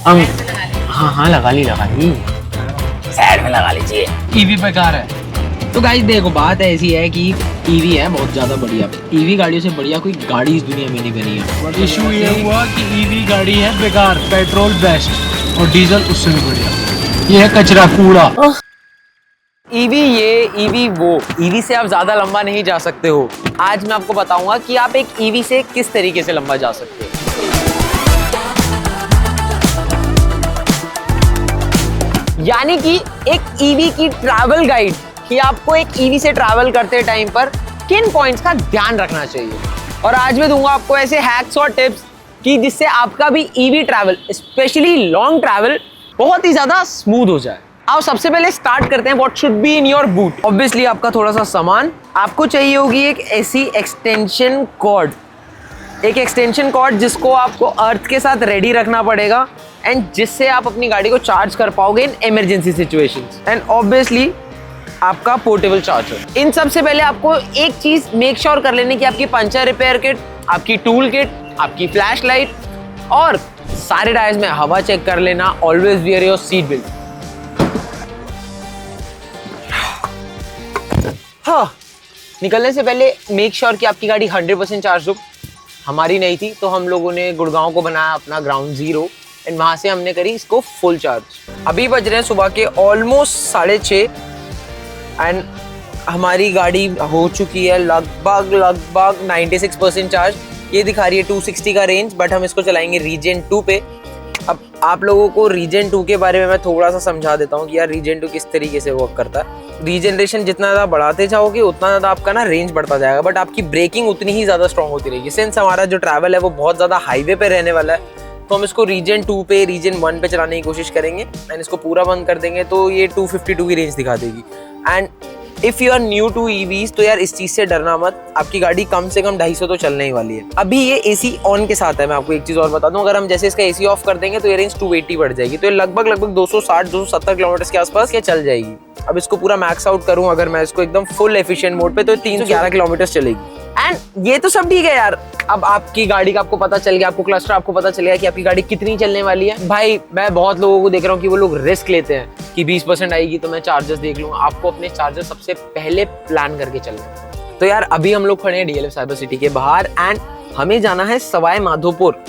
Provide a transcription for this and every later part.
हाँ हाँ लगा ली साइड में लगा लीजिए। ईवी बेकार है। तो गाइस देखो बात ऐसी है कि ईवी है बहुत ज्यादा बढ़िया। ईवी गाड़ियों से बढ़िया कोई गाड़ी इस दुनिया में नहीं बनी है। इशू ये हुआ कि ईवी गाड़ी है बेकार, पेट्रोल बेस्ट और डीजल उससे भी बढ़िया। ये है कचरा कूड़ा। ईवी ये ईवी वो, ईवी से आप ज्यादा लंबा नहीं जा सकते हो। आज मैं आपको बताऊंगा कि आप एक ईवी से किस तरीके से लंबा जा सकते हो। यानी कि एक ईवी की ट्रैवल गाइड कि आपको एक ईवी से ट्रैवल करते टाइम पर किन पॉइंट्स का ध्यान रखना चाहिए। और आज मैं दूंगा आपको ऐसे हैक्स और टिप्स कि जिससे आपका भी EV travel, specially long travel, बहुत ही ज्यादा स्मूथ हो जाए। आओ सबसे पहले स्टार्ट करते हैं। What should be in your boot. Obviously आपका थोड़ा सा सामान आपको चाहिए होगी। एक ऐसी एक्सटेंशन कॉर्ड, एक एक्सटेंशन कॉर्ड जिसको आपको अर्थ के साथ रेडी रखना पड़ेगा एंड जिससे आप अपनी गाड़ी को चार्ज कर पाओगे in emergency situations. And obviously आपका पोर्टेबल चार्जर। इन सबसे पहले आपको एक चीज मेक श्योर कर लेनी कि आपकी पंचर रिपेयर किट, आपकी टूल किट, आपकी फ्लैश लाइट और सारे टायर्स में हवा चेक कर लेना। Always wear your seat belt. हाँ, निकलने से पहले मेक श्योर कि आपकी गाड़ी 100% चार्ज हो। हमारी नहीं थी तो हम लोगों ने गुड़गांव को बनाया अपना ग्राउंड जीरो एंड वहां से हमने करी इसको फुल चार्ज। अभी बज रहे हैं सुबह के ऑलमोस्ट 6:30 एंड हमारी गाड़ी हो चुकी है लगभग 96% चार्ज। ये दिखा रही है 260 का रेंज, बट हम इसको चलाएंगे रीजन 2 पे। अब आप लोगों को रीजन 2 के बारे में मैं थोड़ा सा समझा देता हूँ कि यार रीजन 2 किस तरीके से वर्क करता है। रीजनरेशन जितना ज़्यादा बढ़ाते जाओगे उतना ज़्यादा आपका ना रेंज बढ़ता जाएगा, बट आपकी ब्रेकिंग उतनी ही ज़्यादा स्ट्रॉन्ग होती रहेगी। सिंस हमारा जो ट्रैवल है वो बहुत ज़्यादा हाईवे पे रहने वाला है तो हम इसको रीजन 2 पे, रीजन 1 पे चलाने की कोशिश करेंगे एंड इसको पूरा बंद कर देंगे तो ये 252 की रेंज दिखा देगी। And if you are new to EVs तो यार इस चीज से डरना मत, आपकी गाड़ी कम से कम 250 तो चलने ही वाली है। अभी ये एसी ऑन के साथ है। मैं आपको एक चीज और बता दूं, अगर हम जैसे इसका एसी ऑफ कर देंगे तो ये रेंज 280 बढ़ जाएगी, तो ये लगभग 260-270 किलोमीटर के आसपास ये चल जाएगी। अब इसको पूरा मैक्स आउट करूं अगर मैं इसको एकदम फुल एफिशिएंट मोड पे तो 311 किलोमीटर चलेगी। एंड ये तो सब ठीक है यार। अब आपकी गाड़ी का आपको पता चल गया, आपको क्लस्टर आपको पता चल गया कि आपकी गाड़ी कितनी चलने वाली है। भाई मैं बहुत लोगों को देख रहा हूँ कि वो लोग रिस्क लेते हैं कि 20% आएगी तो मैं चार्जर्स देख लूंगा। आपको अपने चार्जर सबसे पहले प्लान करके चलना है। तो यार अभी हम लोग खड़े हैं डीएलएफ साइबर सिटी के बाहर एंड हमें जाना है सवाई माधोपुर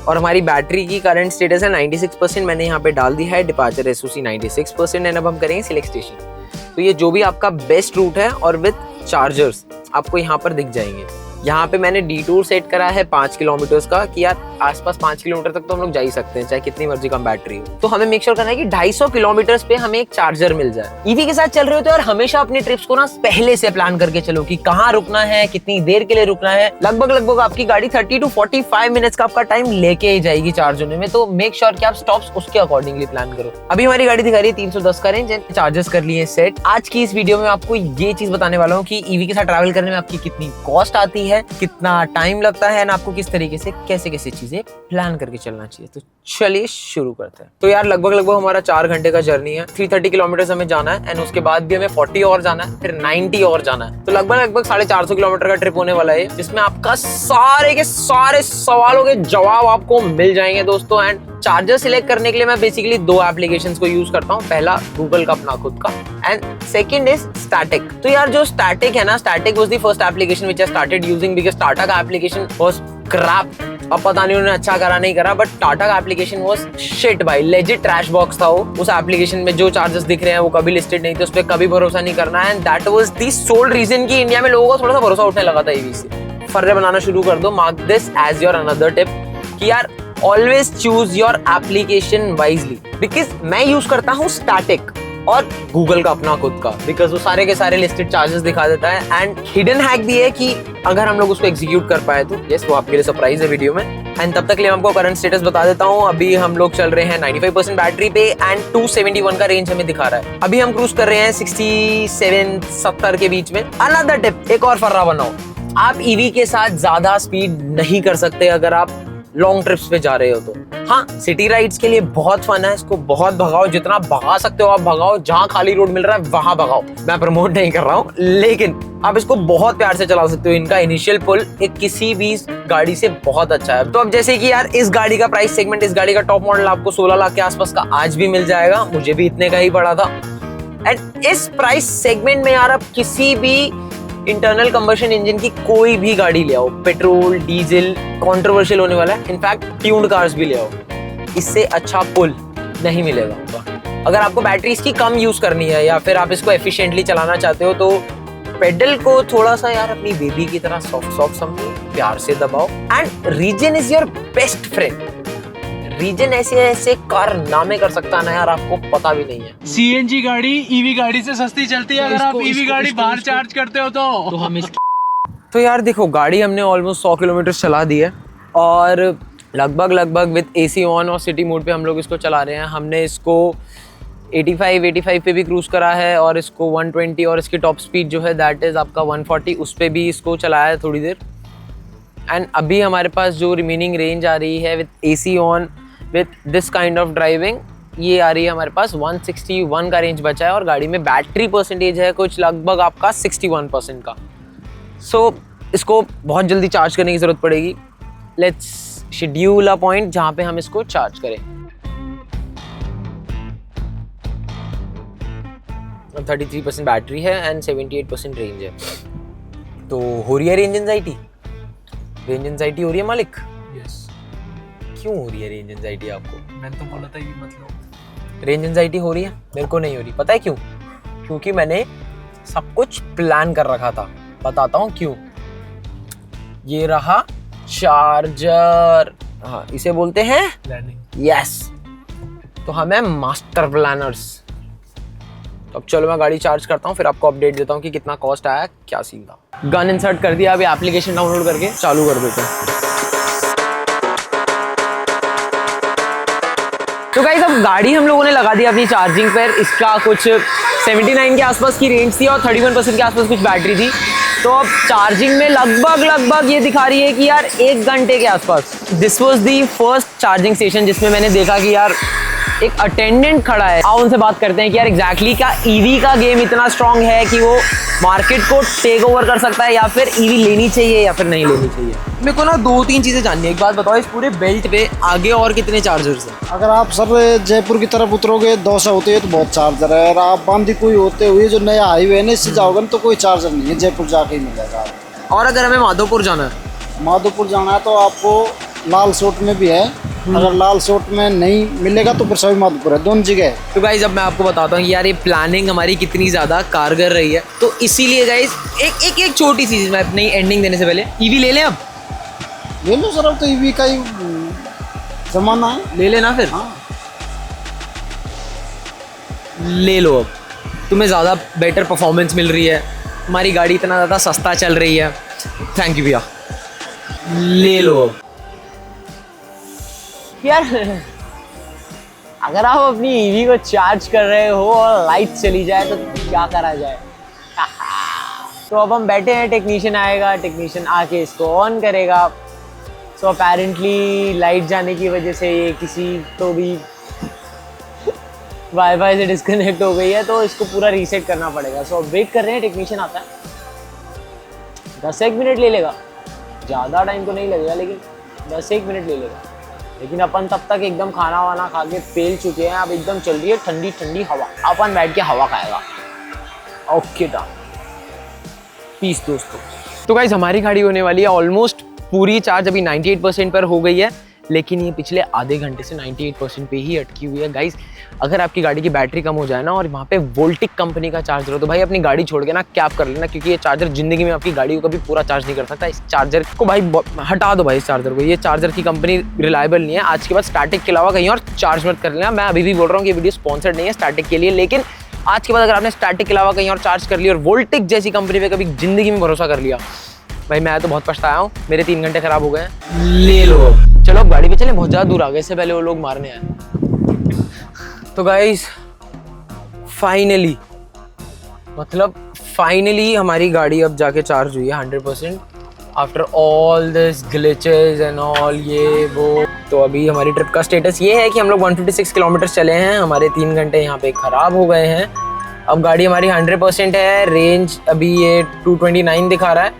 और हमारी बैटरी की करंट स्टेटस है 96%। मैंने यहाँ पे डाल दिया है। डिपार्चर एसओसी 96% एंड अब हम करेंगे सिलेक्ट स्टेशन। तो ये जो भी आपका बेस्ट रूट है और विद चार्जर्स आपको यहाँ पर दिख जाएंगे। यहाँ पे मैंने डिटूर सेट करा है 5 किलोमीटर का कि यार आसपास 5 किलोमीटर तक तो हम लोग जा ही सकते हैं चाहे कितनी मर्जी कम बैटरी हो। तो हमें मेक श्योर करना है कि 250 किलोमीटर पे हमें एक चार्जर मिल जाए। ईवी के साथ चल रहे हो तो यार हमेशा अपनी ट्रिप्स को ना पहले से प्लान करके चलो कि कहाँ रुकना है, कितनी देर के लिए रुकना है। लगभग आपकी गाड़ी 30 to 45 मिनट्स का आपका टाइम लेके ही जाएगी चार्ज होने में, तो मेक श्योर कि आप स्टॉप्स उसके अकॉर्डिंगली प्लान करो। अभी हमारी गाड़ी दिखा रही है 310 का रेंज एंड चार्जर्स कर लिए सेट। आज की इस वीडियो में आपको ये चीज बताने वाला हूँ कि ईवी के साथ ट्रैवल करने में आपकी कितनी कॉस्ट आती है, कितना टाइम लगता है ना, आपको किस तरीके से कैसे चीजें प्लान करके चलना चाहिए। तो चलिए शुरू करते हैं। तो यार लगभग हमारा 4 घंटे का जर्नी है। 330 किलोमीटर हमें जाना है एंड उसके बाद भी हमें 40 और जाना है, फिर 90 और जाना है। तो लगभग 450 किलोमीटर का ट्रिप होने वाला है जिसमें आपका सारे के सारे सवालों के जवाब आपको मिल जाएंगे दोस्तों। एंड चार्जर सिलेक्ट करने के लिए मैं बेसिकली 2 एप्लीकेशंस को यूज करता हूँ। पहला गूगल का अपना खुद का एंड सेकंड इज स्टैटिक। तो यार जो स्टैटिक है ना, static was the first application which I started using because Tata का एप्लीकेशन वाज क्रैप। अब पता नहीं उन्होंने अच्छा करा नहीं करा, बट टाटा का एप्लीकेशन वाज शिट भाई, लेजिट ट्रैश बॉक्स था वो। उस एप्लीकेशन में जो चार्जेस दिख रहे हैं वो कभी लिस्टेड नहीं थे, उस पर कभी भरोसा नहीं करना है। And that was the sole reason कि इंडिया में लोगों को थोड़ा सा भरोसा उठने लगा था ईवी से। फर्रे बनाना शुरू कर दो। Mark this as your another tip कि यार always choose your application wisely. Because मैं यूज करता हूँ स्टैटिक और गूगल का अपना खुद का, बिकॉज वो सारे के सारे लिस्टेड चार्जेस दिखा देता है। एंड हिडन हैक भी है कि अगर हम लोग उसको एग्जीक्यूट कर पाए तो यस, वो आपके लिए सरप्राइज है वीडियो में। एंड तब तक लिए हमको करंट स्टेटस बता देता हूँ। अभी हम लोग चल रहे हैं 95% बैटरी पे एंड 271 का रेंज हमें दिखा रहा है। अभी हम क्रूज कर रहे हैं 67-70 के बीच में। अनदर टिप, एक और फर्रा बनाओ। आप ईवी के साथ ज्यादा स्पीड नहीं कर सकते अगर आप लॉन्ग ट्रिप्स पे जा रहे हो तो। हाँ, सिटी राइड्स के लिए बहुत फन है, इसको बहुत भगाओ, जितना भगा सकते हो आप भगाओ, जहाँ खाली रोड मिल रहा है वहां भगाओ। मैं प्रमोट नहीं कर रहा हूँ, लेकिन आप इसको बहुत प्यार से चला सकते हो। इनका इनिशियल पुल एक किसी भी गाड़ी से बहुत अच्छा है। तो अब जैसे कि यार इस गाड़ी का प्राइस सेगमेंट, इस गाड़ी का टॉप मॉडल आपको 16 लाख के आसपास का आज भी मिल जाएगा, मुझे भी इतने का ही पड़ा था। एंड इस प्राइस सेगमेंट में यार आप किसी भी इंटरनल कंबशन इंजन की कोई भी गाड़ी ले आओ, पेट्रोल डीजल, कंट्रोवर्शियल होने वाला है, इनफैक्ट ट्यून्ड कार्स भी ले आओ, इससे अच्छा पुल नहीं मिलेगा। अगर आपको बैटरी इसकी कम यूज करनी है या फिर आप इसको एफिशिएंटली चलाना चाहते हो तो पेडल को थोड़ा सा यार अपनी बेबी की तरह सॉफ्ट सॉफ्ट समझो, प्यार से दबाओ। And reason is your best friend. Reason ऐसे ऐसे कारनामे कर सकता है ना यार, आपको पता भी नहीं है। सीएनजी गाड़ी ईवी गाड़ी से सस्ती चलती है अगर आप ईवी गाड़ी बाहर चार्ज करते हो तो हम तो यार देखो, गाड़ी हमने ऑलमोस्ट 100 किलोमीटर चला दी है और लगभग विद एसी ऑन और सिटी मोड पे हम लोग इसको चला रहे हैं। हमने इसको 85 पे भी क्रूज करा है और इसको 120 और इसकी टॉप स्पीड जो है दैट इज आपका 140, उस पे भी इसको चलाया है थोड़ी देर। एंड अभी हमारे पास जो रिमेनिंग रेंज आ रही है with AC on with this kind of driving, ये आ रही है हमारे पास 161 का रेंज बचा है और गाड़ी में बैटरी परसेंटेज है कुछ लगभग आपका 61% का। सो इसको बहुत जल्दी चार्ज करने की ज़रूरत पड़ेगी। लेट्स शेड्यूल अ पॉइंट जहाँ पे हम इसको चार्ज करें। 33% बैटरी है एंड 78% रेंज है। तो हो रही है रेंज एंजाइटी? रेंज एंजाइटी हो रही है मालिक? यस। क्यों हो रही है रेंज एंजाइटी आपको? मैंने तो बोला था ये मतलब रेंज एंजाइटी हो रही है, मेरे को नहीं हो रही। पता है क्यों? क्योंकि मैंने सब कुछ प्लान कर रखा था। बताता हूँ क्यों। ये रहा चार्जर, हाँ इसे बोलते हैं प्लानिंग। यस। तो हम हैं मास्टर प्लानर्स। तो अब चलो मैं गाड़ी चार्ज करता हूँ, फिर आपको अपडेट देता हूँ कि कितना कॉस्ट आया, क्या सीन था। गन इंसर्ट कर दिया, अभी एप्लीकेशन डाउनलोड करके चालू कर देते हैं। तो गाइस अब गाड़ी हम लोगों ने लगा दी अपनी चार्जिंग पर। इसका कुछ 79 के आसपास की रेंज थी और 31% के आसपास कुछ बैटरी थी। तो अब चार्जिंग में लगभग ये दिखा रही है कि यार 1 घंटे के आसपास। This was the first charging station जिसमें मैंने देखा कि यार एक अटेंडेंट खड़ा है। आओ उनसे बात करते हैं कि यार एग्जैक्टली क्या ईवी का गेम इतना स्ट्रांग है कि वो मार्केट को टेक ओवर कर सकता है, या फिर ईवी लेनी चाहिए या फिर नहीं लेनी चाहिए। मेरे को ना 2-3 चीज़ें जाननी है। एक बात बताओ, इस पूरे बेल्ट पे आगे और कितने चार्जर्स हैं? अगर आप सर जयपुर की तरफ उतरोगे 200 होते हैं तो बहुत चार्जर है। और आप बांदीकुई होते हुए जो नया हाईवे है ना, इससे जाओगे ना तो कोई चार्जर नहीं है, जयपुर जाके ही मिलेगा। और अगर हमें माधोपुर जाना है? माधोपुर जाना है तो आपको लाल सोट में भी है, अगर लाल सोट में नहीं मिलेगा तो फिर सभी माधोपुर है, दोनों जगह है। तो गाइज अब मैं आपको बताता हूँ कि यार ये प्लानिंग हमारी कितनी ज़्यादा कारगर रही है। तो इसीलिए गाइज एक छोटी सी चीज़ मैं अपनी एंडिंग देने से पहले, ईवी ले लें अब? ले लो सर, अब तो ईवी का ही जमाना है, ले लेना फिर। हाँ ले लो अब, तुम्हें ज़्यादा बेटर परफॉर्मेंस मिल रही है, हमारी गाड़ी इतना ज़्यादा सस्ता चल रही है। थैंक यू भैया, ले लो अब। यार अगर आप अपनी ईवी को चार्ज कर रहे हो और लाइट चली जाए तो क्या करा जाए। तो अब हम बैठे हैं, टेक्नीशियन आएगा, टेक्नीशियन आके इसको ऑन करेगा। सो अपेरेंटली लाइट जाने की वजह से ये किसी तो भी वाईफाई से डिस्कनेक्ट हो गई है, तो इसको पूरा रीसेट करना पड़ेगा। सो अब वेट कर रहे हैं, टेक्नीशियन आता है। 10-1 मिनट ले लेगा, ज़्यादा टाइम तो नहीं लगेगा लेकिन 10-1 मिनट ले लेगा। लेकिन अपन तब तक एकदम खाना वाना खा के पेल चुके हैं। अब एकदम चल रही है ठंडी ठंडी हवा, अपन बैठ के हवा खाएगा। ओके डन, पीस दोस्तों। तो गाइस हमारी गाड़ी होने वाली है ऑलमोस्ट पूरी चार्ज, अभी 98% पर हो गई है, लेकिन ये पिछले आधे घंटे से 98% पे ही अटकी हुई है। गाइस अगर आपकी गाड़ी की बैटरी कम हो जाए ना और वहाँ पे वोल्टिक कंपनी का चार्जर हो तो भाई अपनी गाड़ी छोड़ के ना कैब कर लेना, क्योंकि ये चार्जर जिंदगी में आपकी गाड़ी को कभी पूरा चार्ज नहीं कर सकता। इस चार्जर को भाई हटा दो भाई, इस चार्जर को। ये चार्जर की कंपनी रिलायबल नहीं है। आज के बाद स्टैटिक के अलावा कहीं और चार्ज मत कर लेना। मैं अभी भी बोल रहा हूँ कि ये वीडियो स्पॉन्सर्ड नहीं है स्टैटिक के लिए, लेकिन आज के बाद अगर आपने स्टैटिक के अलावा कहीं और चार्ज कर लिया और वोल्टिक जैसी कंपनी पे कभी जिंदगी में भरोसा कर लिया, भाई मैं तो बहुत पछताया हूँ। मेरे 3 घंटे खराब हो गए हैं। ले लो। चलो अब गाड़ी पे चले, बहुत ज़्यादा दूर आ गए, इससे पहले वो लोग मारने आए। तो गाइस फाइनली, मतलब फाइनली हमारी गाड़ी अब जाके चार्ज हुई है 100%। After all this glitches and all ये वो। तो अभी हमारी ट्रिप का स्टेटस ये है कि हम लोग 156 किलोमीटर चले हैं, हमारे 3 घंटे यहाँ पे ख़राब हो गए हैं। अब गाड़ी हमारी 100% है, रेंज अभी ये 229 दिखा रहा है,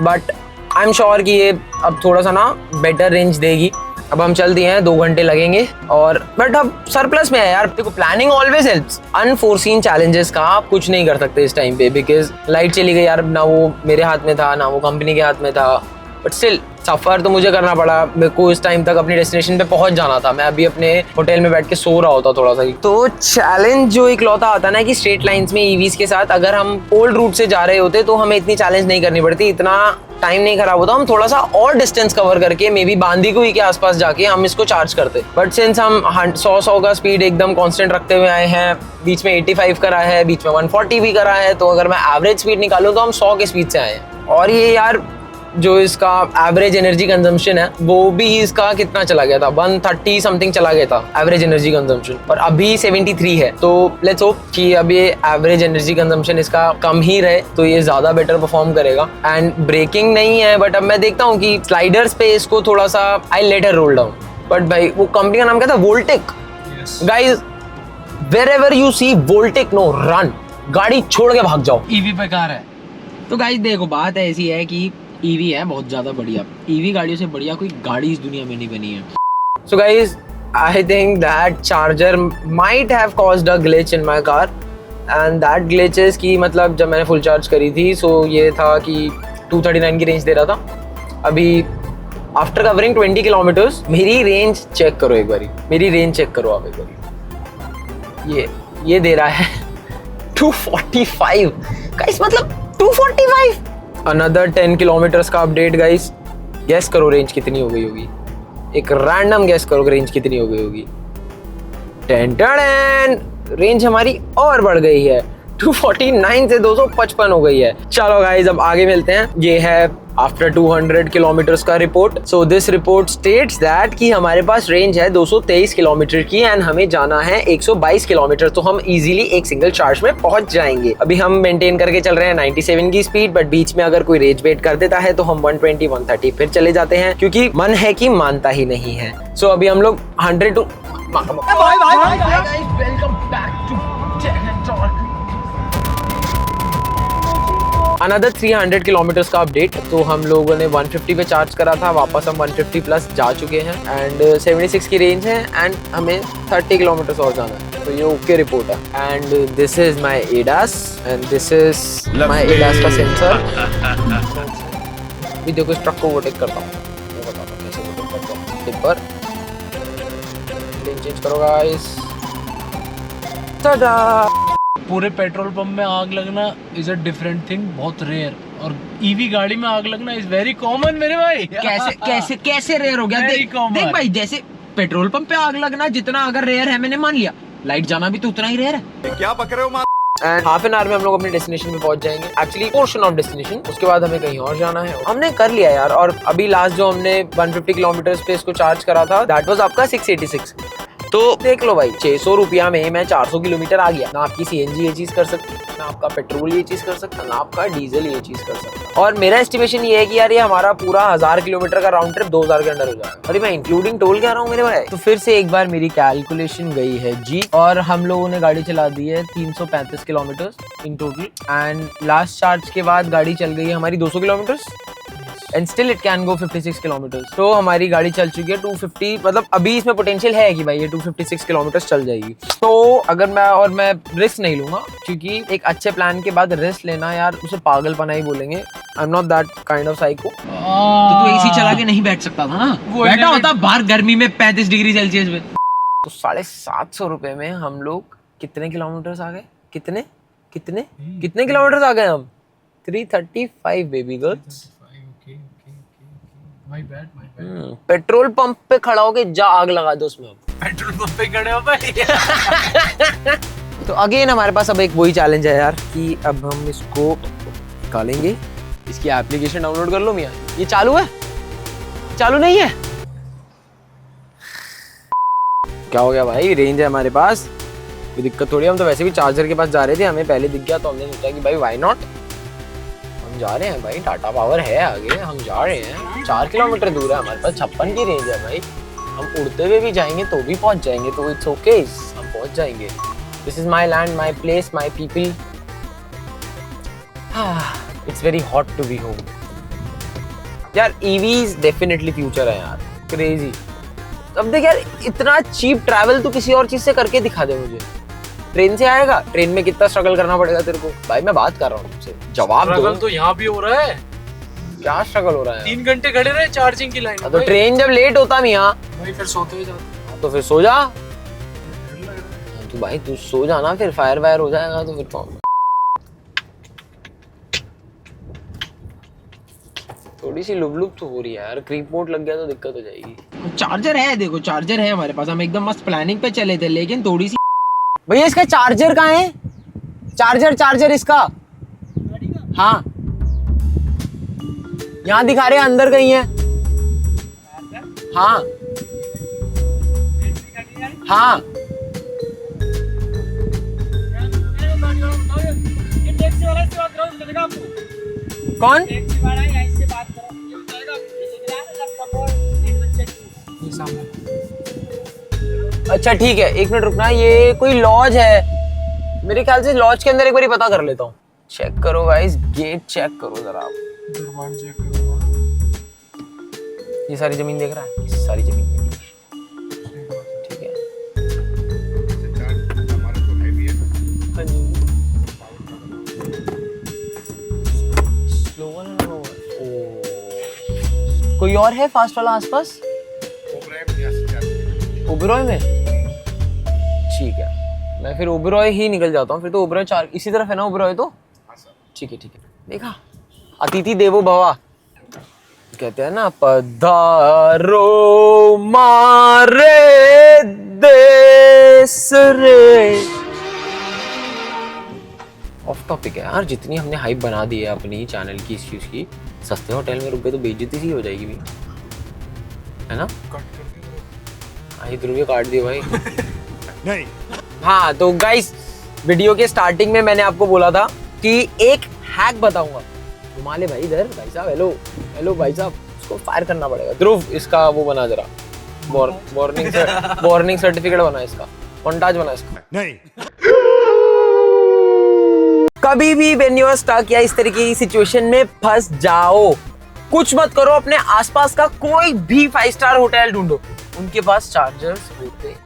बट आई एम श्योर कि ये अब थोड़ा सा ना बेटर रेंज देगी। अब हम चल दिए हैं, 2 घंटे लगेंगे और बट अब सरप्लस में है यार। देखो planning always helps, unforeseen challenges का आप कुछ नहीं कर सकते इस टाइम पे, बिकॉज लाइट चली गई यार, ना वो मेरे हाथ में था ना वो कंपनी के हाथ में था, बट स्टिल सफ़र तो मुझे करना पड़ा। मेरे को इस टाइम तक अपनी डेस्टिनेशन पे पहुंच जाना था, मैं अभी अपने होटल में बैठ के सो रहा होता थोड़ा सा ही। तो चैलेंज जो इकलौता आता ना कि स्ट्रेट लाइंस में ईवीज के साथ अगर हम ओल्ड रूट से जा रहे होते तो हमें इतनी चैलेंज नहीं करनी पड़ती, इतना टाइम नहीं खराब होता, हम थोड़ा सा और डिस्टेंस कवर करके मे बी बांदीकुई के आसपास जाके हम इसको चार्ज करते। बट सिंस हम 100 का स्पीड एकदम कांस्टेंट रखते हुए आए हैं, बीच में 85 करा है, बीच में 140 भी करा है, तो अगर मैं एवरेज स्पीड निकालूं तो हम 100 के स्पीड से आए हैं। और ये यार जो इसका एवरेज एनर्जी कंजम्पशन है वो भी इसका कितना चला गया था, 130 समथिंग चला गया था एवरेज एनर्जी कंजम्पशन, और अभी 73 है। तो लेट्स होप कि अब ये एवरेज एनर्जी कंजम्पशन इसका कम ही रहे तो ये ज्यादा बेटर परफॉर्म करेगा। एंड ब्रेकिंग नहीं है, बट अब मैं देखता हूँ कि स्लाइडर्स पे इसको थोड़ा सा I let her roll down. But भाई वो कंपनी का नाम क्या था, Voltek. Guys wherever you see Voltek, no run, गाड़ी छोड़ के भाग जाओ। ईवी बेकार है। तो गाइस देखो बात ऐसी है कि ईवी है बहुत ज्यादा बढ़िया, ईवी गाड़ियों से बढ़िया कोई गाड़ी इस दुनिया में नहीं बनी है। So guys, I think that charger might have caused a glitch in my car, and that glitch is कि मतलब जब मैंने फुल चार्ज करी थी सो ये था कि 239 की रेंज दे रहा था। अभी आफ्टर कवरिंग 20 किलोमीटर्स मेरी रेंज चेक करो एक बारी, मेरी रेंज चेक करो आप एक बारी, ये दे रहा है 245 गाइस, मतलब 245। अनदर 10 किलोमीटर्स का अपडेट गाइस, गैस करो रेंज कितनी हो गई होगी, एक रैंडम गैस करो रेंज कितनी हो गई होगी। 10 रेंज हमारी और बढ़ गई है, 249 से 255 हो गई है। चलो गाइस अब आगे मिलते हैं। ये है आफ्टर 200 किलोमीटर्स का report. So this report states that कि हमारे पास रेंज है 223 किलोमीटर की एंड हमें जाना है 122 किलोमीटर, तो हम इजीली एक सिंगल चार्ज में पहुंच जाएंगे। अभी हम मेंटेन करके चल रहे हैं 97 की स्पीड, बट बीच में अगर कोई रेज वेट कर देता है तो हम 120 130 फिर चले जाते हैं, क्योंकि मन है कि मानता ही नहीं है। सो अभी हम लोग 100 टू अनदर 300 किलोमीटर्स का अपडेट। तो हम लोगों ने 150 पे चार्ज करा था, वापस हम 150 प्लस जा चुके हैं एंड 76 की रेंज है एंड हमें 30 किलोमीटर्स और जाना है। तो ये ओके रिपोर्ट है। And this is my ADAS and this is my ADAS का सेंसर। अभी देखो इस ट्रक को ओवरटेक करता हूँ, मैं बताता हूँ कैसे ओवरटेक करता हूँ। टिपर लेन चेंज करो गाइस। टाडा। पूरे पेट्रोल पंप में आग लगना इज अ डिफरेंट थिंग, बहुत रेयर, और ईवी गाड़ी में आग लगना इज वेरी कॉमन मेरे भाई। कैसे रेयर हो गया? देख भाई, जैसे पेट्रोल पंप पे आग लगना जितना अगर रेयर है मैंने मान लिया, लाइट जाना भी तो उतना ही रेयर है। क्या पक रहे हो? एंड हाफ एन आवर में हम लोग अपने डेस्टिनेशन पे पहुंच जाएंगे, एक्चुअली पोर्शन ऑफ डेस्टिनेशन। उसके बाद हमें कहीं और जाना है, हमने कर लिया यार। और अभी लास्ट जो हमने 150 किलोमीटर पे इसको चार्ज करा था दैट वाज आपका 686। तो देख लो भाई, 600 रुपया में मैं 400 किलोमीटर आ गया। ना आपकी सीएनजी ये चीज कर सकती, ना आपका पेट्रोल ये चीज कर सकता, ना आपका डीजल ये चीज कर सकता। और मेरा एस्टिमेशन ये है कि यार ये हमारा पूरा 1000 किलोमीटर का राउंड ट्रिप 2000 के अंदर हो जाएगा। अरे मैं इंक्लूडिंग टोल कह रहा हूँ मेरे भाई। तो फिर से एक बार मेरी कैलकुलेशन गई है जी, और हम लोगों ने गाड़ी चला दी है 335 kilometre in total. And last charge के बाद गाड़ी चल गई है हमारी 200 kilometre and still it can go 56 kilometre. तो हमारी गाड़ी चल चुकी है 250, मतलब अभी इसमें पोटेंशियल है कि भाई ये 256 किलोमीटर चल जाएगी। तो अगर मैं रिस्क नहीं लूंगा, क्योंकि एक अच्छे प्लान के बाद रिस्क लेना यार उसे पागलपना ही बोलेंगे। I am not that kind of psycho. तो तू एसी चला के नहीं बैठ सकता था ना, बैठा होता बाहर गर्मी में 35 डिग्री सेल्सियस में। तो 750 रुपए में हम लोग कितने किलोमीटर आ गए? कितने किलोमीटर आ गए हम? 335 baby girls. My bad. Petrol pump पे खड़ा होके जा आग लगा दो उसमें। पेट्रोल पंप पे खड़े हो भाई। तो अगेन हमारे पास अब एक वही चैलेंज है यार कि अब हम इसको निकालेंगे। इसकी एप्लीकेशन डाउनलोड कर लो मियां। ये चालू है? चालू नहीं है? क्या हो गया भाई? रेंज है हमारे पास, कोई दिक्कत थोड़ी। हम तो वैसे भी चार्जर के पास जा रहे थे, हमें पहले दिख गया तो हमने सोचा कि भाई व्हाई नॉट, हम हम जा रहे हैं भाई, टाटा पावर है आगे, हम जा रहे हैं। 4 किलोमीटर दूर है हमारे पास, 56 की रेंज है भाई। हम उड़ते हुए भी जाएंगे तो भी पहुंच जाएंगे, तो इट्स ओके, हम पहुंच जाएंगे। This is my land, my place, my people. It's very hot to be home यार। ईवीज डेफिनेटली फ्यूचर है यार, क्रेजी। अब देख यार, इतना चीप ट्रैवल तू किसी और चीज से करके दिखा दे मुझे। ट्रेन से आएगा, ट्रेन में कितना स्ट्रगल करना पड़ेगा तेरे को भाई। मैं बात कर रहा हूँ तुमसे, जवाब दो। तो यहाँ भी हो रहा है। क्या स्ट्रगल हो रहा है? 3 घंटे खड़े रहे चार्जिंग की लाइन में। तो ट्रेन जब लेट होता मियां भाई फिर सोते हुए जाते। तो फिर सो जा तू भाई, तू सो जाना, फिर फायर वायर हो जाएगा तो फिर कौन। थोड़ी सी लुब तो हो रही है यार, क्रीप मोड लग गया तो दिक्कत हो जाएगी। चार्जर है, देखो चार्जर है हमारे पास, हम एकदम मस्त प्लानिंग पे चले थे, लेकिन थोड़ी सी भैया इसका चार्जर कहाँ है? चार्जर इसका, हाँ यहाँ दिखा रहे हैं, अंदर कहीं है। हाँ हाँ कौन? अच्छा ठीक है, 1 मिनट रुकना। ये कोई लॉज है मेरे ख्याल से, लॉज के अंदर एक बार पता कर लेता हूँ। चेक करो गाइस, गेट चेक करो जरा आप। ये सारी जमीन देख रहा है, ये सारी जमीन ठीक है। हाँ जी। कोई और है फास्ट वाला आसपास? ओबेरॉय में? ठीक है, मैं फिर ओबेरॉय ही निकल जाता हूँ फिर। तो ओबेरॉय 4 इसी तरफ है ना ओबेरॉय तो? ठीक है देखा, अतिथि देवो भवा कहते हैं ना। पधारो मारे देश रे। ऑफ टॉपिक है यार, जितनी हमने हाइप बना दी है अपनी चैनल की इस चीज की, सस्ते होटल में रुक गए तो बेइज्जती सी हो जाएगी भी, है ना? ध्रुव काट दिया भाई। नहीं। हाँ तो गाइस, वीडियो के स्टार्टिंग में मैंने आपको बोला था कि एक हैक बताऊंगा। घुमा ले भाई इधर, भाई साहब हेलो भाई साहब, उसको फायर करना पड़ेगा। ध्रुव इसका वो बना जरा, वार्निंग सर्टिफिकेट बना इसका, मोन्टाज बना इसका। नहीं। कभी भी व्हेन यू आर स्टक या इस तरीके की सिचुएशन में फंस जाओ, कुछ मत करो, अपने आसपास का कोई भी 5 स्टार होटल ढूंढो, उनके पास चार्जर्स होते हैं,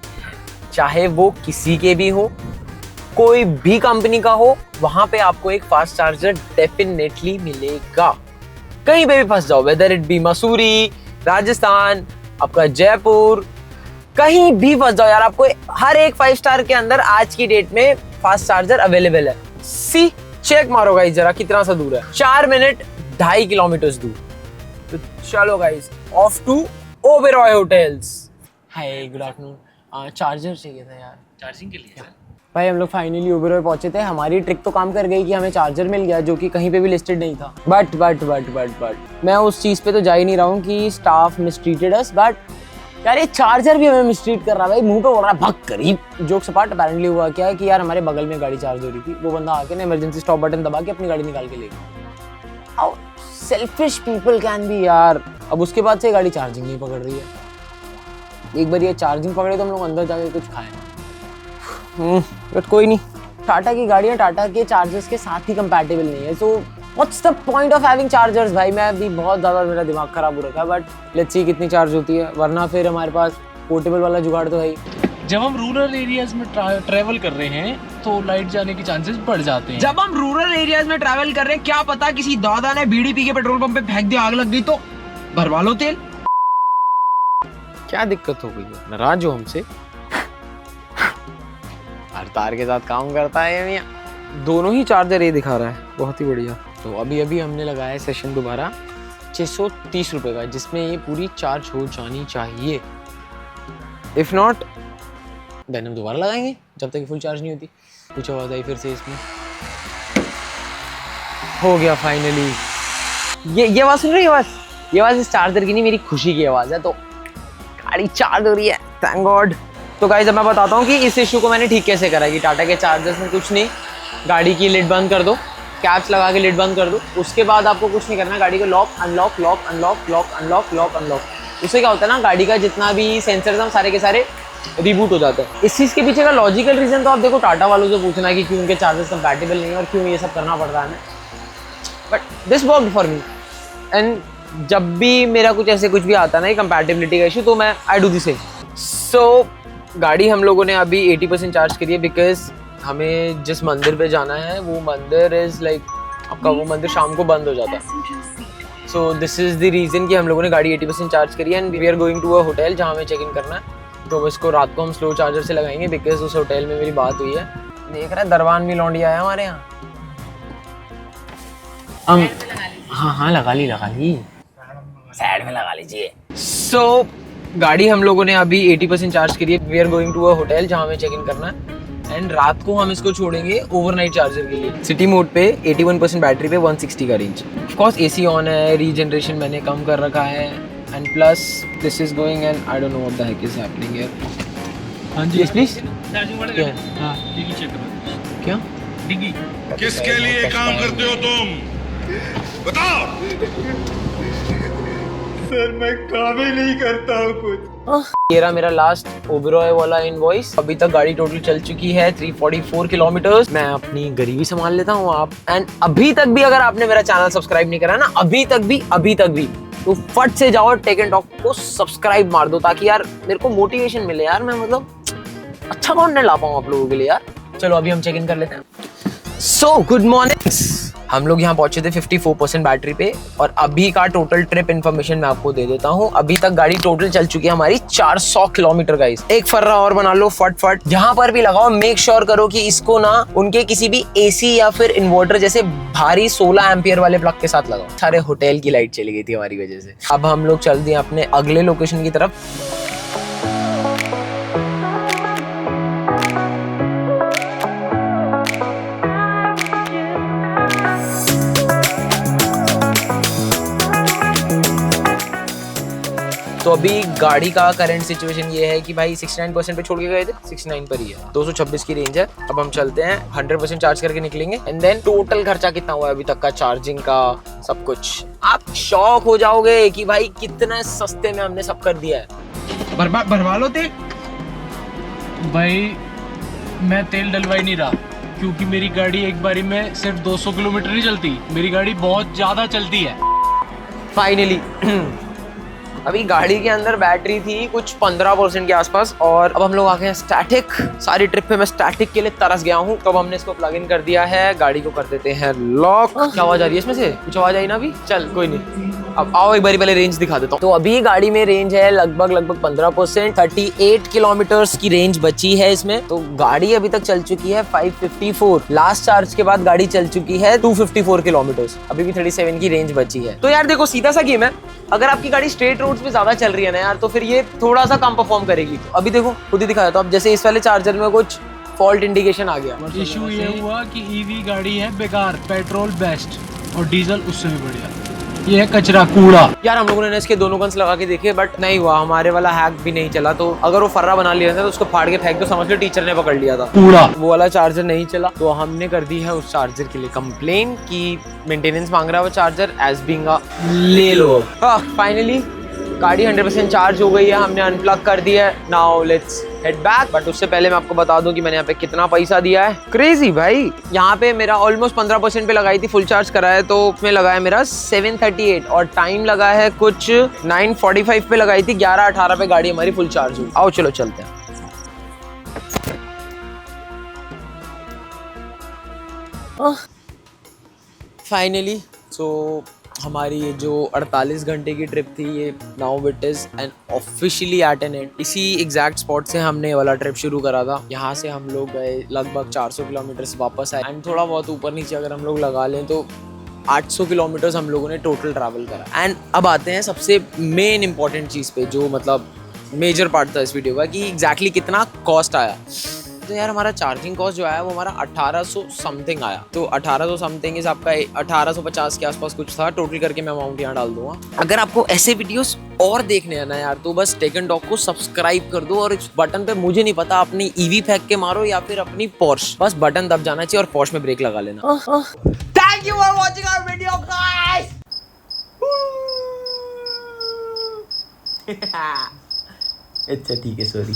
चाहे वो किसी के भी हो, कोई भी कंपनी का हो, वहां पे आपको एक फास्ट चार्जर डेफिनेटली मिलेगा। कहीं पे भी फंस जाओ, whether it be Mussoorie, Rajasthan, आपका जयपुर, कहीं भी फंस जाओ यार, आपको हर एक 5 स्टार के अंदर आज की डेट में फास्ट चार्जर अवेलेबल है। सी चेक मारो गाइस जरा कितना सा दूर है, 4 मिनट 2.5 किलोमीटर दूर। तो चलो guys, off to Oberoi hotels. Hi good afternoon, charger चाहिए था यार। चार्जिंग के लिए भाई हम लोग फाइनली ओबेरॉय पहुंचे थे, हमारी ट्रिक तो काम कर गई कि हमें चार्जर मिल गया जो कि कहीं पे भी लिस्टेड नहीं था। बट मैं उस चीज़ पे तो जा ही नहीं रहा हूँ कि स्टाफ मिसट्रीटेड अस, बट यार ये चार्जर भी हमें मिसट्रीट कर रहा है भाई। मुंह पे बोल रहा है भग करीब। जोक सपाट, अपेरेंटली हुआ क्या है कि यार हमारे बगल में गाड़ी चार्ज हो रही थी, वो बंदा आके ना इमरजेंसी स्टॉप बटन दबा के अपनी गाड़ी निकाल के ले गया। How selfish people can be यार। अब उसके बाद से गाड़ी चार्जिंग नहीं पकड़ रही है। एक बार ये चार्जिंग पकड़े तो हम लोग अंदर जाके कुछ खाएं, बट कोई नहीं। टाटा की गाड़ियाँ टाटा के चार्जर्स के साथ ही कंपैटिबल नहीं है, so what's the point of having chargers. भाई मैं भी बहुत ज़्यादा, मेरा दिमाग खराब हो रखा है, बट लेट्स सी कितनी चार्ज होती है, वरना फिर हमारे पास पोर्टेबल वाला जुगाड़ तो है ही। जब हम रूरल एरियाज में ट्रैवल कर रहे हैं तो लाइट जाने के चांसेस बढ़ जाते हैं। जब हम रूरल एरियाज में ट्रैवल कर रहे हैं, क्या पता किसी दादा ने बीड़ी पी के पेट्रोल पंप पे फेंक दिया, आग लग गई तो भरवा लो तेल। क्या दिक्कत हो गई है? नाराज हो हमसे? हर तार के साथ काम करता है ये मियां। दोनों ही चार्जर ये दिखा रहा है, बहुत ही बढ़िया। तो अभी हमने लगाया सेशन दोबारा 630 रुपये का, जिसमें ये पूरी चार्ज हो जानी चाहिए। इफ नॉट देन हम दोबारा लगाएंगे जब तक फुल चार्ज नहीं होती। कुछ आवाज़ आई फिर से इसमें, हो गया फाइनली। ये आवाज़ सुन रही है? ये आवाज़ इस चार्जर की नहीं, मेरी खुशी की आवाज़ है। तो गाड़ी चार्ज हो रही है, थैंक गॉड। तो गाइस अब मैं बताता हूँ कि इस इशू को मैंने ठीक कैसे करा। कि टाटा के चार्जर्स में कुछ नहीं, गाड़ी की लिड बंद कर दो, कैप्स लगा के लिड बंद कर दो। उसके बाद आपको कुछ नहीं करना, गाड़ी को lock unlock lock unlock lock unlock lock unlock. उससे क्या होता है ना, गाड़ी का जितना भी सेंसर था सारे के सारे रिबूट हो जाते हैं। इस चीज़ के पीछे का लॉजिकल रीज़न तो आप देखो टाटा वालों से पूछना है कि क्यों उनके चार्जर्स कंपैटिबल नहीं है और क्यों ये सब करना पड़ रहा है। But this worked for me, and जब भी मेरा कुछ ऐसे कुछ भी आता है ना कंपैटिबिलिटी का इशू, तो मैं आई डू द सेम। सो गाड़ी हम लोगों ने अभी 80% चार्ज करी है, बिकॉज हमें जिस मंदिर पे जाना है वो मंदिर इज़ लाइक आपका वो मंदिर शाम को बंद हो जाता है। So this is the reason कि हम लोगों ने गाड़ी 80% चार्ज करी है and we are going to a hotel जहाँ हमें चेक इन करना है। तो इसको रात को हम स्लो चार्जर से लगाएंगे, बिकॉज उस होटल में मेरी बात हुई है। देख रहा है दरबान भी लौंडी आया हमारे यहाँ। हम हाँ लगा ली साइड में लगा लीजिए। सो गाड़ी हम लोगों ने अभी 80% चार्ज करी है। We are going to a hotel जहाँ हमें चेक इन करना है एंड रात को हम इसको छोड़ेंगे ओवरनाइट चार्जर के लिए। सिटी मोड पे 81% बैटरी पे 160 का range. Of course AC on है, रीजनरेशन मैंने कम कर रखा है and plus this is going and I don't know what the heck is happening here. हाँ जी प्लीज चार्जिंग वाला क्या? हाँ डिग्गी चेक करो। क्या डिग्गी किसके लिए काम करते हो तुम, बताओ। सर मैं काम ही नहीं करता हूँ कुछ। ये रहा मेरा लास्ट ओबेरॉय वाला इनवॉइस। अभी तक गाड़ी टोटल चल चुकी है 344 किलोमीटर्स। मैं अपनी गरीबी संभाल लेता हूँ आप। एंड अभी तक भी अगर आपने मेरा चैनल सब्सक्राइब नहीं करा ना, अभी तक भी तो फट से जाओ टेक एंड टॉक को सब्सक्राइब मार दो, ताकि यार मेरे को मोटिवेशन मिले यार, मैं मतलब अच्छा कंटेंट ला पाऊँ आप लोगों के लिए यार। चलो अभी हम चेक इन कर लेते हैं। So good morning. हम लोग यहाँ पहुंचे थे 54% बैटरी पे और अभी का टोटल ट्रिप इन्फॉर्मेशन मैं आपको दे देता हूँ। अभी तक गाड़ी टोटल चल चुकी है हमारी 400 किलोमीटर गाइस। एक फर्रा और बना लो फट। जहां पर भी लगाओ मेक श्योर करो कि इसको ना उनके किसी भी एसी या फिर इन्वर्टर जैसे भारी 16 एम्पियर वाले प्लग के साथ लगाओ। सारे होटल की लाइट चली गई थी हमारी वजह से। अब हम लोग चल दिए अपने अगले लोकेशन की तरफ। तो अभी गाड़ी का करंट सिचुएशन ये है कि भाई 69% पे छोड़ के गए थे, 69 पर ही है। 226 की रेंज है। अब हम चलते हैं 100% चार्ज करके निकलेंगे एंड देन टोटल खर्चा कितना हुआ है अभी तक का चार्जिंग का सब कुछ आप शॉक हो जाओगे कि भाई कितना सस्ते में हमने सब कर दिया है। भरवा लो थे भाई, मैं तेल डलवा ही नहीं रहा क्योंकि मेरी गाड़ी एक बारी में सिर्फ 200 किलोमीटर नहीं चलती, मेरी गाड़ी बहुत ज्यादा चलती है। फाइनली अभी गाड़ी के अंदर बैटरी थी कुछ 15% के आसपास और अब हम लोग आ गए हैं स्टैटिक। सारी ट्रिप पे मैं स्टैटिक के लिए तरस गया हूँ। तो अब हमने इसको प्लग इन कर दिया है, गाड़ी को कर देते हैं लॉक। क्या आवाज आ रही है इसमें से? कुछ आवाज आई ना अभी? चल कोई नहीं, अब आओ एक बारी पहले रेंज दिखा देता हूँ। तो अभी गाड़ी में रेंज है लगभग 15%, 38 किलोमीटर्स की रेंज बची है इसमें। तो गाड़ी अभी तक चल चुकी है 554। लास्ट चार्ज के बाद गाड़ी चल चुकी है 254 किलोमीटर्स। अभी भी 37 की रेंज बची है। तो यार देखो सीधा सा गेम है, अगर आपकी गाड़ी स्ट्रेट रोड्स पे ज्यादा चल रही है ना यार, तो फिर ये थोड़ा सा कम परफॉर्म करेगी। अभी देखो खुद ही दिखाया था। अब जैसे इस वाले चार्जर में कुछ फॉल्ट इंडिकेशन आ गया। इशू ये हुआ कि ईवी गाड़ी है बेकार, पेट्रोल बेस्ट और डीजल उससे भी बढ़िया। ये है कचरा कूड़ा। यार हम लोगों ने इसके दोनों गन्स लगा के देखे बट नहीं हुआ, हमारे वाला हैक भी नहीं चला। तो अगर वो फर्रा बना लिया था तो उसको फाड़ के फेंक दो, समझ लो टीचर ने पकड़ लिया था। कूड़ा वो वाला चार्जर नहीं चला तो हमने कर दी है उस चार्जर के लिए कंप्लेन कि मेंटेनेंस मांग रहा है वो चार्जर एज बीइंग अ ले लो। फाइनली गाड़ी 100% चार्ज हो गई है, हमने अनप्लग कर दिया है। Now let's head back. But उससे पहले मैं आपको बता दूं कि मैंने यहाँ पे कितना पैसा दिया है। क्रेजी भाई, यहाँ पे मेरा ऑलमोस्ट 15% पे लगाई थी, फुल चार्ज करा है तो उसमें लगा है मेरा 738 और टाइम लगा है कुछ 9:45 पे लगाई थी, 11:18 पे गाड़ी हमारी फुल चार्ज हुई। आओ चलो चलते हैं। फाइनली सो हमारी ये जो 48 घंटे की ट्रिप थी ये now it is end officially at an end. इसी एग्जैक्ट स्पॉट से हमने ये वाला ट्रिप शुरू करा था। यहाँ से हम लोग गए लगभग 400 किलोमीटर वापस आए एंड थोड़ा बहुत ऊपर नीचे अगर हम लोग लगा लें तो 800 किलोमीटर हम लोगों ने टोटल ट्रैवल करा। एंड अब आते हैं सबसे मेन इंपॉर्टेंट चीज़ पे, जो मतलब मेजर पार्ट था इस वीडियो का, कि एग्जैक्टली कितना कॉस्ट आया। तो यार हमारा चार्जिंग कॉस्ट जो आया वो हमारा 1800 समथिंग आया। तो 1800 समथिंग इस आपका 1850 के आसपास कुछ था। टोटल करके मैं अमाउंट यहाँ डाल दूंगा। अगर आपको ऐसे वीडियोस और देखने हैं ना यार, तो बस टेक एंड टॉक को सब्सक्राइब कर दो और इस बटन पे मुझे नहीं पता अपनी ईवी फेंक के मारो या फिर अपनी पोर्श, बस बटन दब जाना चाहिए और पोर्श में ब्रेक लगा लेना। Thank you for watching our video guys. अच्छा ठीक है, सॉरी।